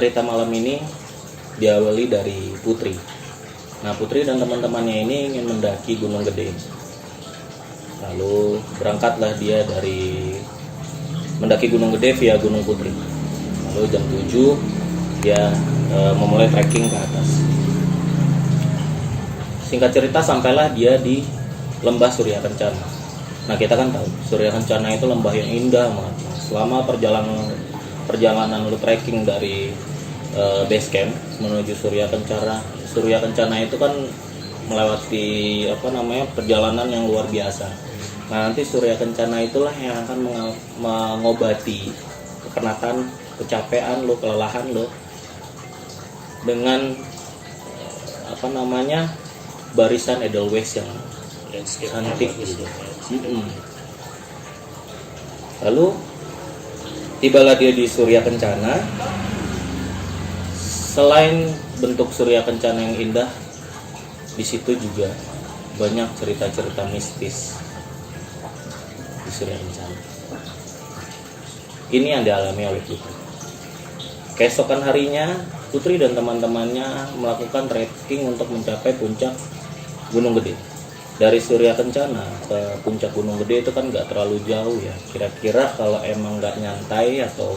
cerita malam ini diawali dari Putri. Nah, Putri dan teman-temannya ini ingin mendaki Gunung Gede. Lalu berangkatlah dia dari mendaki Gunung Gede via Gunung Putri. Lalu jam 7 dia memulai trekking ke atas. Singkat cerita sampailah dia di Lembah Surya Kencana. Nah, kita kan tahu Surya Kencana itu lembah yang indah banget. Selama perjalanan lu trekking dari base camp menuju Surya Kencana itu kan melewati perjalanan yang luar biasa. Nah, nanti Surya Kencana itulah yang akan mengobati kepenatan, kecapean lo, kelelahan lo dengan barisan edelweiss yang cantik gitu. Lalu tibalah dia di Surya Kencana. Selain bentuk Surya Kencana yang indah, di situ juga banyak cerita-cerita mistis di Surya Kencana. Ini yang dialami oleh Putri. Keesokan harinya, Putri dan teman-temannya melakukan trekking untuk mencapai puncak Gunung Gede. Dari Surya Kencana ke puncak Gunung Gede itu kan nggak terlalu jauh ya. Kira-kira kalau emang nggak nyantai atau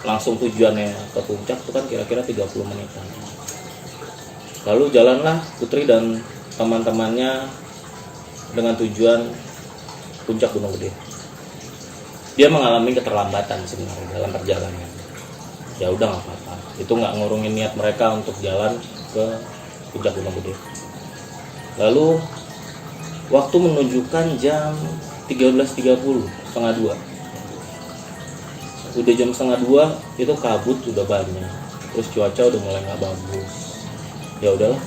langsung tujuannya ke puncak itu kan kira-kira 30 menitan. Lalu jalanlah Putri dan teman-temannya dengan tujuan puncak Gunung Gede. Dia mengalami keterlambatan sebenarnya dalam perjalanan. Ya udah nggak apa-apa. Itu nggak ngurungin niat mereka untuk jalan ke puncak Gunung Gede. Lalu waktu menunjukkan jam 13.30, setengah 2. Udah jam setengah 2 itu kabut udah banyak, terus cuaca udah mulai nggak bagus. Ya udahlah,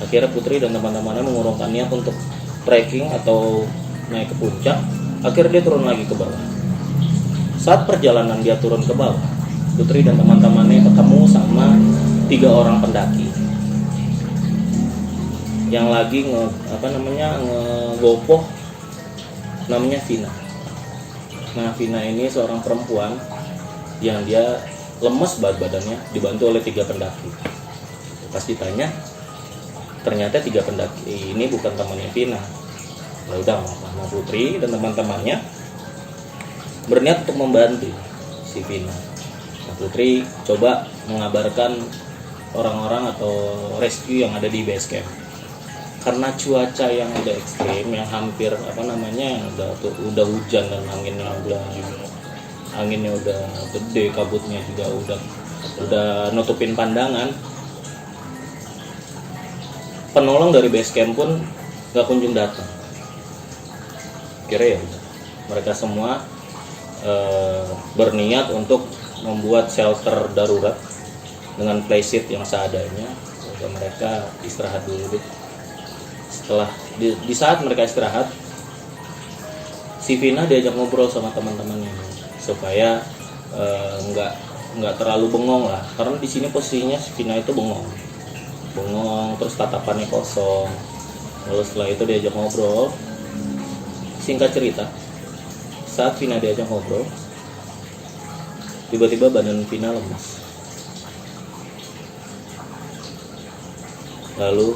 akhirnya Putri dan teman-temannya mengurungkan niat untuk trekking atau naik ke puncak. Akhirnya dia turun lagi ke bawah. Saat perjalanan dia turun ke bawah, Putri dan teman-temannya ketemu sama 3 orang pendaki yang lagi ngegopoh, namanya Vina. Nah, Vina ini seorang perempuan yang dia lemes badannya, dibantu oleh 3 pendaki. Pas ditanya, ternyata 3 pendaki ini bukan temannya Vina. Ya udah, Mama Putri dan teman-temannya berniat untuk membantu si Vina. Nah, Putri coba mengabarkan orang-orang atau rescue yang ada di base camp. Karena cuaca yang udah ekstrim, yang hampir udah hujan dan anginnya udah gede, kabutnya juga udah nutupin pandangan. Penolong dari base camp pun nggak kunjung datang. Kira ya mereka semua berniat untuk membuat shelter darurat dengan playset yang seadanya. Udah, mereka istirahat dulu deh. Setelah di saat mereka istirahat, si Vina diajak ngobrol sama teman-temannya supaya nggak terlalu bengong lah, karena di sini posisinya si Vina itu bengong terus tatapannya kosong. Lalu setelah itu diajak ngobrol. Singkat cerita, saat Vina diajak ngobrol, tiba-tiba badan Vina lemas. Lalu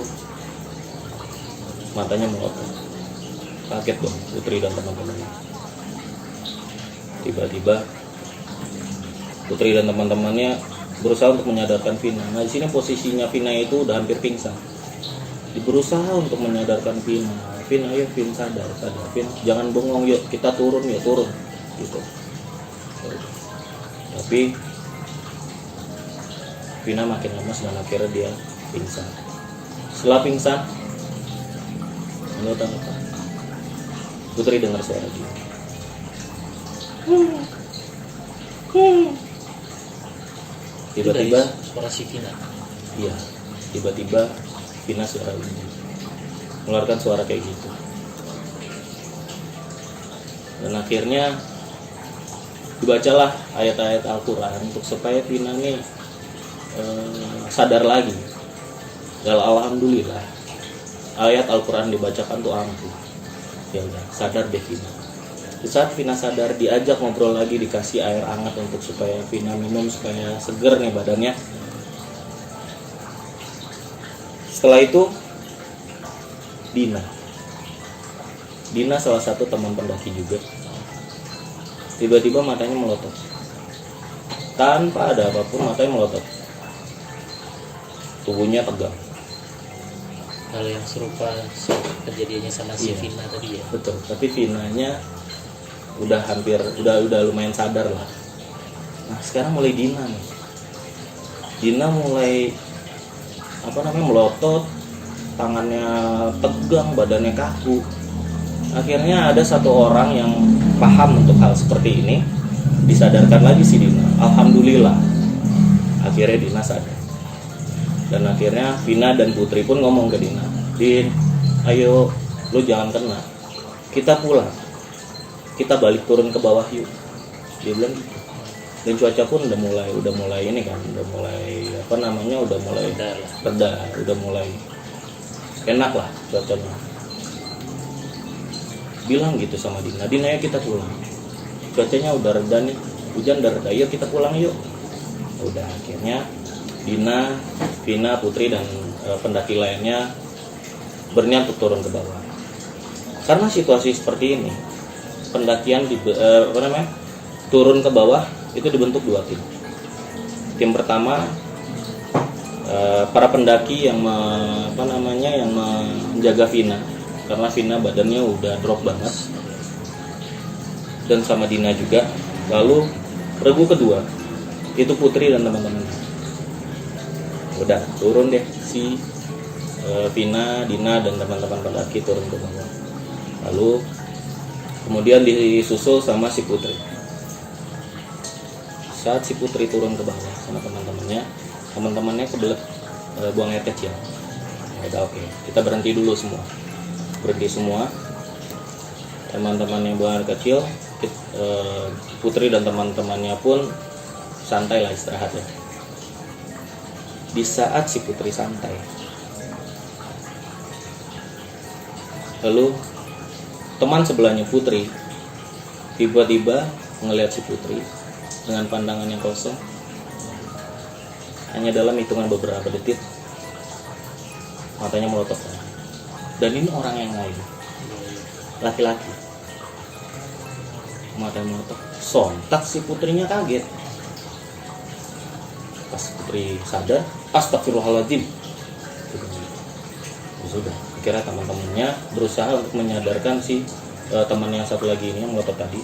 matanya melotot. Kaget dong Putri dan teman-temannya. Tiba-tiba Putri dan teman-temannya berusaha untuk menyadarkan Vina. Nah, di sini posisinya Vina itu udah hampir pingsan. Berusaha untuk menyadarkan Vina. Vin, ayo Vin, sadar Vin, jangan bengong, yuk kita turun gitu. Tapi Vina makin lemas dan akhirnya dia pingsan. Setelah pingsan, menurut apa? Putri dengar suara dia. Tiba-tiba suara si Vina. Iya, tiba-tiba Vina mengeluarkan suara kayak gitu. Dan akhirnya dibacalah ayat-ayat Al-Quran untuk supaya Vina nih sadar lagi. Dan alhamdulillah ayat Al-Quran dibacakan tuh ampuh. Ya udah, sadar deh Vina. Di saat Vina sadar, diajak ngobrol lagi, dikasih air hangat untuk supaya Vina minum supaya seger nih badannya. Setelah itu Dina salah satu teman pendaki juga, tiba-tiba matanya melotot. Tanpa ada apapun matanya melotot. Tubuhnya tegang. Hal yang serupa kejadiannya sama si Iya. Vina tadi ya. Betul, tapi Vinanya udah lumayan sadar lah. Nah sekarang mulai Dina nih. Dina mulai melotot, tangannya tegang, badannya kaku. Akhirnya ada satu orang yang paham untuk hal seperti ini, disadarkan lagi si Dina. Alhamdulillah, akhirnya Dina sadar. Dan akhirnya Vina dan Putri pun ngomong ke Dina, Din, ayo lu jangan kena, kita pulang, kita balik turun ke bawah yuk. Dia bilang gitu. Dan cuaca pun udah mulai ini kan, udah mulai reda, udah mulai enak lah cuacanya. Bilang gitu sama Dina, Dina ya kita pulang, cuacanya udah reda nih, hujan udah reda, yuk kita pulang yuk. Udah akhirnya Dina, Vina, Putri dan pendaki lainnya berniat untuk turun ke bawah. Karena situasi seperti ini, pendakian turun ke bawah itu dibentuk dua tim. Tim pertama para pendaki yang menjaga Vina, karena Vina badannya udah drop banget, dan sama Dina juga. Lalu regu kedua itu Putri dan teman-temannya. Udah turun deh si Vina, Dina dan teman-teman pendaki turun ke bawah. Lalu kemudian disusul sama si Putri. Saat si Putri turun ke bawah sama teman-temannya kebelet buang air kecil. Ya udah oke, kita berhenti dulu semua. Teman-teman yang buang air kecil, Putri dan teman-temannya pun santai lah, istirahat ya. Di saat si Putri santai, lalu teman sebelahnya Putri tiba-tiba ngelihat si Putri dengan pandangan yang kosong. Hanya dalam hitungan beberapa detik matanya melotot. Dan ini orang yang lain, laki-laki. Matanya melotot. Sontak si Putrinya kaget. Pas Putri sadar, astagfirullahaladzim. Sudah, kira teman-temannya berusaha untuk menyadarkan si teman yang satu lagi ini yang melotot tadi.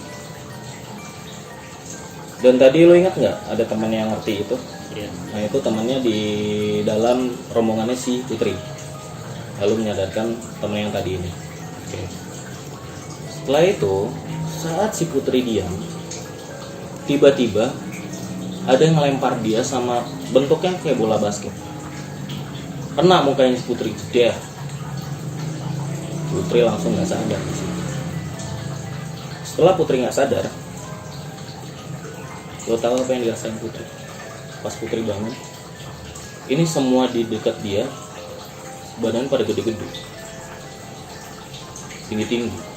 Dan tadi lo ingat nggak ada teman yang ngerti itu? Iya. Nah itu temannya di dalam rombongannya si Putri. Lalu menyadarkan teman yang tadi ini. Oke. Setelah itu, saat si Putri diam, tiba-tiba ada yang ngelempar dia sama bentuknya kayak bola basket. Kena mukanya si Putri, dia. Putri langsung nggak sadar. Setelah Putri nggak sadar, lo tahu apa yang dirasain Putri? Pas Putri bangun, ini semua di dekat dia, badan pada gede-gede, tinggi-tinggi.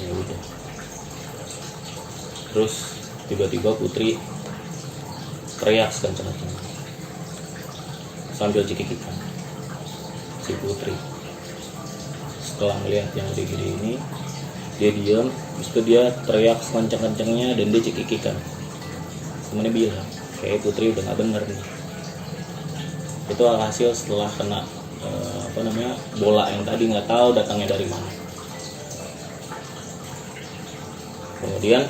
Ya udah. Terus tiba-tiba Putri teriak sekencang-kencangnya sambil cekikikan. Si Putri setelah melihat yang gede-gede ini, dia diam, habis itu dia teriak sekencang-kencangnya dan dia cekikikan. Temennya bilang, kayak Putri udah gak bener nih. Itu alhasil setelah kena bola yang tadi nggak tahu datangnya dari mana. Kemudian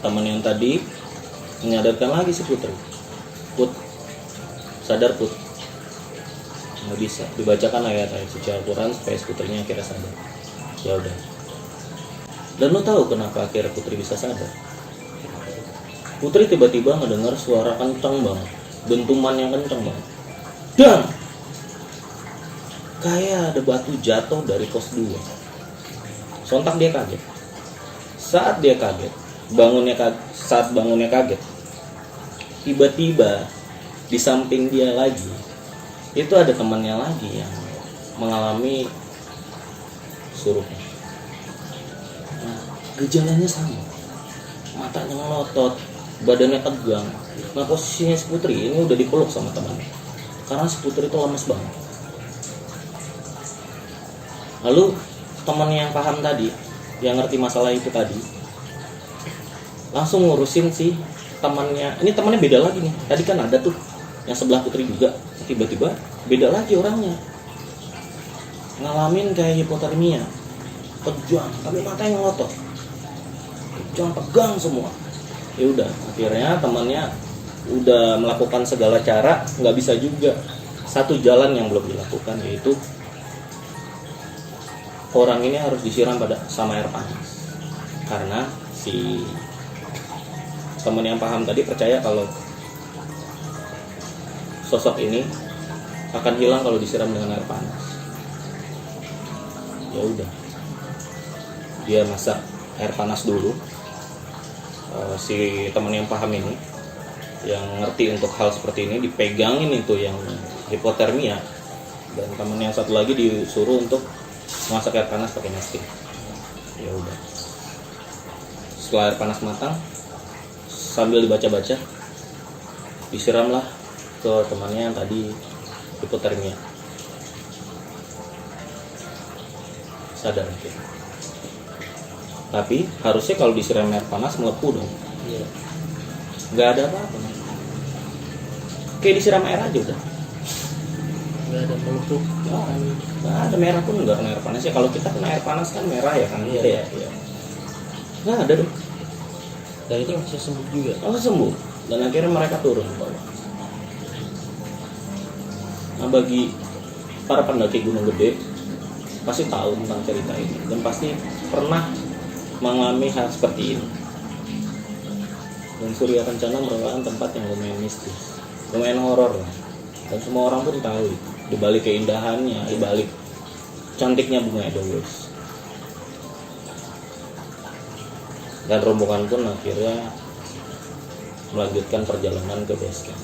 teman yang tadi menyadarkan lagi si Putri. Put, sadar Put. Nggak bisa dibacakan ayat-ayat suci Al-Quran supaya Putrinya akhirnya sadar. Ya udah. Dan lo tahu kenapa akhirnya Putri bisa sadar? Putri tiba-tiba ngedengar suara kencang banget, dentuman yang kencang banget. Dan kayak ada batu jatuh dari pos 2. Sontak dia kaget. Saat bangunnya kaget, tiba-tiba di samping dia lagi itu ada temannya lagi yang mengalami kesurupan. gejalanya sama, matanya melotot, badannya tegang. Nah posisinya si Putri ini udah dipeluk sama temannya karena si Putri itu lemes banget. Lalu teman yang paham tadi, yang ngerti masalah itu tadi, langsung ngurusin si temannya. Ini temannya beda lagi nih. Tadi kan ada tuh yang sebelah Putri juga, tiba-tiba beda lagi orangnya, ngalamin kayak hipotermia, kejang, tapi matanya ngelotok, kejang, tegang semua. Ya udah, akhirnya temannya udah melakukan segala cara, nggak bisa juga. Satu jalan yang belum dilakukan, yaitu orang ini harus disiram sama air panas. Karena si teman yang paham tadi percaya kalau sosok ini akan hilang kalau disiram dengan air panas. Ya udah, dia masak air panas dulu. Si teman yang paham ini, yang ngerti untuk hal seperti ini, dipegangin itu yang hipotermia, dan teman yang satu lagi disuruh untuk masak air panas pakai nasty. Ya udah, setelah air panas matang, sambil dibaca-baca, disiramlah ke temannya yang tadi hipotermia. Sadar akhirnya. Tapi harusnya kalau disiram air panas melepuh dong. Iya. Nggak ada apa-apa. Kayak disiram air aja udah. Nggak ada melepuh. Nggak ada, merah pun nggak kena air panas ya. Kalau kita kena air panas kan merah ya kan. Iya. Iya. Nggak ada dong. Dan itu langsung sembuh juga. Langsung sembuh. Dan akhirnya mereka turun ke bawah. Nah bagi para pendaki Gunung Gede pasti tahu tentang cerita ini dan pasti pernah mengalami hal seperti ini. Dan Surya Kencana merupakan tempat yang lumayan mistis, lumayan horor lah. Dan semua orang pun tahu di balik keindahannya, di balik cantiknya bunga edelweiss. Dan rombongan pun akhirnya melanjutkan perjalanan ke base camp.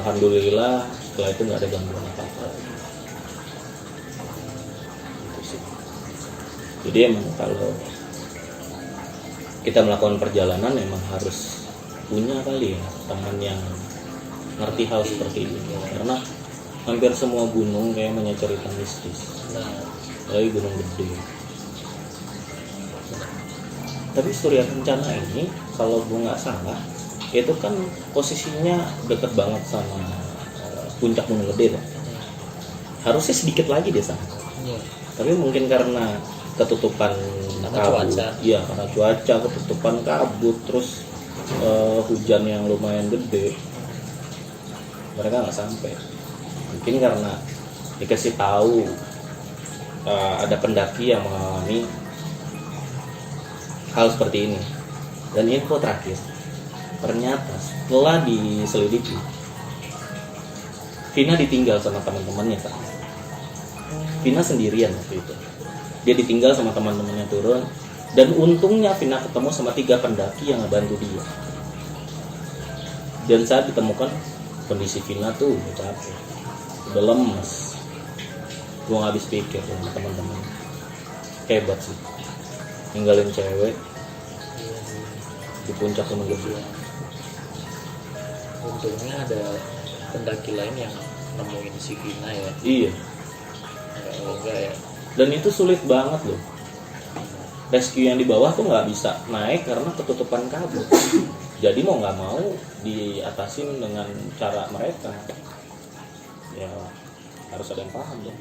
Alhamdulillah setelah itu nggak ada gangguan apa-apa. Itu sih. Jadi emang kalau kita melakukan perjalanan emang harus punya kali ya teman yang ngerti hal seperti ini, karena hampir semua gunung kayak punya cerita mistis. Nah, Apalagi Gunung Gede. Tapi Surya Kencana ini kalau gue nggak salah itu kan posisinya deket banget sama puncak Gunung Gede tuh. Harusnya sedikit lagi deh sana. iya. Tapi mungkin karena ketutupan kabut, cuaca. iya karena cuaca, ketutupan kabut, terus hujan yang lumayan gede, mereka nggak sampai. Mungkin karena dikasih tahu ada pendaki yang mengalami hal seperti ini. Dan info terakhir, ternyata setelah diselidiki, Vina ditinggal sama teman-temannya kan. Vina sendirian waktu itu. Dia ditinggal sama teman-temannya turun, dan untungnya Vina ketemu sama 3 pendaki yang ngebantu dia. Dan saat ditemukan, kondisi Vina tuh udah capek, udah lemes. Gue gak habis pikir sama teman-teman. Hebat sih, ninggalin cewek di puncak Gunung Gede. Untungnya ada pendaki lain yang nemuin si Vina ya. Iya. Kalau enggak ya. Dan itu sulit banget loh. Rescue yang di bawah tuh nggak bisa naik karena ketutupan kabut. Jadi mau nggak mau diatasin dengan cara mereka. Ya harus ada yang paham dong.